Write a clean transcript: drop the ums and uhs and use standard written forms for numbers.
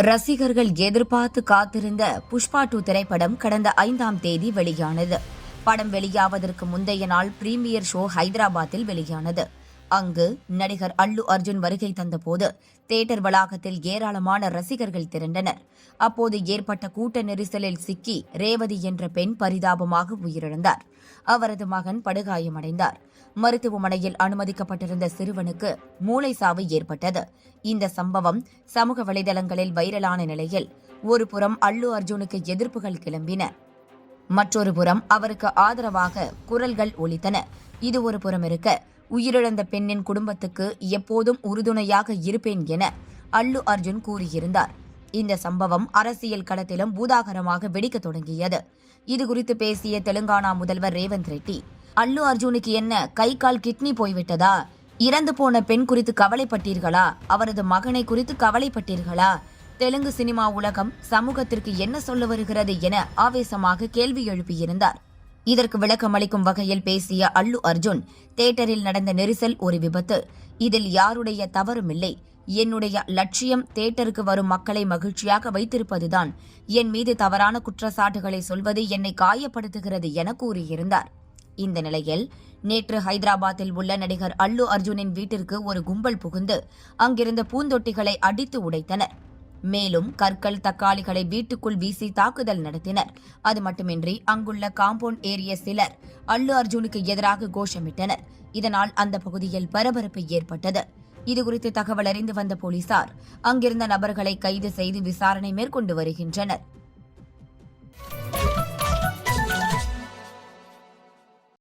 ரசிகர்கள் எதிர்பார்த்து காத்திருந்த புஷ்பா 2 திரைப்படம் கடந்த 5ஆம் தேதி வெளியானது. படம் வெளியாவதற்கு முந்தைய நாள் பிரீமியர் ஷோ ஹைதராபாத்தில் வெளியானது. அங்கு நடிகர் அல்லு அர்ஜுன் வருகை தந்தபோது தியேட்டர் வளாகத்தில் ஏராளமான ரசிகர்கள் திரண்டனர். அப்போது ஏற்பட்ட கூட்ட நெரிசலில் சிக்கி ரேவதி என்ற பெண் பரிதாபமாக உயிரிழந்தார். அவரது மகன் படுகாயமடைந்தார். மருத்துவமனையில் அனுமதிக்கப்பட்டிருந்த சிறுவனுக்கு மூளை சாவு ஏற்பட்டது. இந்த சம்பவம் சமூக வலைதளங்களில் வைரலான நிலையில் ஒருபுறம் அல்லு அர்ஜுனுக்கு எதிர்ப்புகள் கிளம்பின, மற்றொரு புறம் அவருக்கு ஆதரவாக குரல்கள் ஒலித்தன. இது ஒரு புறம் இருக்க, உயிரிழந்த பெண்ணின் குடும்பத்துக்கு எப்போதும் உறுதுணையாக இருப்பேன் என அல்லு அர்ஜுன் கூறியிருந்தார். இந்த சம்பவம் அரசியல் களத்திலும் பூதாகரமாக வெடிக்க தொடங்கியது. இதுகுறித்து பேசிய தெலுங்கானா முதல்வர் ரேவந்த் ரெட்டி, அல்லு அர்ஜுனுக்கு என்ன கை கால் கிட்னி போய்விட்டதா? இறந்து போன பெண் குறித்து கவலைப்பட்டீர்களா? அவரது மகனை குறித்து கவலைப்பட்டீர்களா? தெலுங்கு சினிமா உலகம் சமூகத்திற்கு என்ன சொல்ல வருகிறது என ஆவேசமாக கேள்வி எழுப்பியிருந்தார். இதற்கு விளக்கம் அளிக்கும் வகையில் பேசிய அல்லு அர்ஜுன், தியேட்டரில் நடந்த நெரிசல் ஒரு விபத்து, இதில் யாருடைய தவறும் இல்லை. என்னுடைய லட்சியம் தியேட்டருக்கு வரும் மக்களை மகிழ்ச்சியாக வைத்திருப்பதுதான். என் மீது தவறான குற்றச்சாட்டுகளை சொல்வது என்னை காயப்படுத்துகிறது என கூறியிருந்தார். இந்த நிலையில் நேற்று ஹைதராபாத்தில் உள்ள நடிகர் அல்லு அர்ஜுனின் வீட்டிற்கு ஒரு கும்பல் புகுந்து அங்கிருந்த பூந்தொட்டிகளை அடித்து உடைத்தனர். மேலும் கற்கள், தக்காளிகளை வீட்டுக்குள் வீசி தாக்குதல் நடத்தினர். அது மட்டுமின்றி அங்குள்ள காம்பவுண்ட் ஏறிய சிலர் அல்லு அர்ஜுனுக்கு எதிராக கோஷமிட்டனர். இதனால் அந்த பகுதியில் பரபரப்பு ஏற்பட்டது. இதுகுறித்து தகவல் அறிந்து வந்த போலீசார் அங்கிருந்த நபர்களை கைது செய்து விசாரணை மேற்கொண்டு வருகின்றனர்.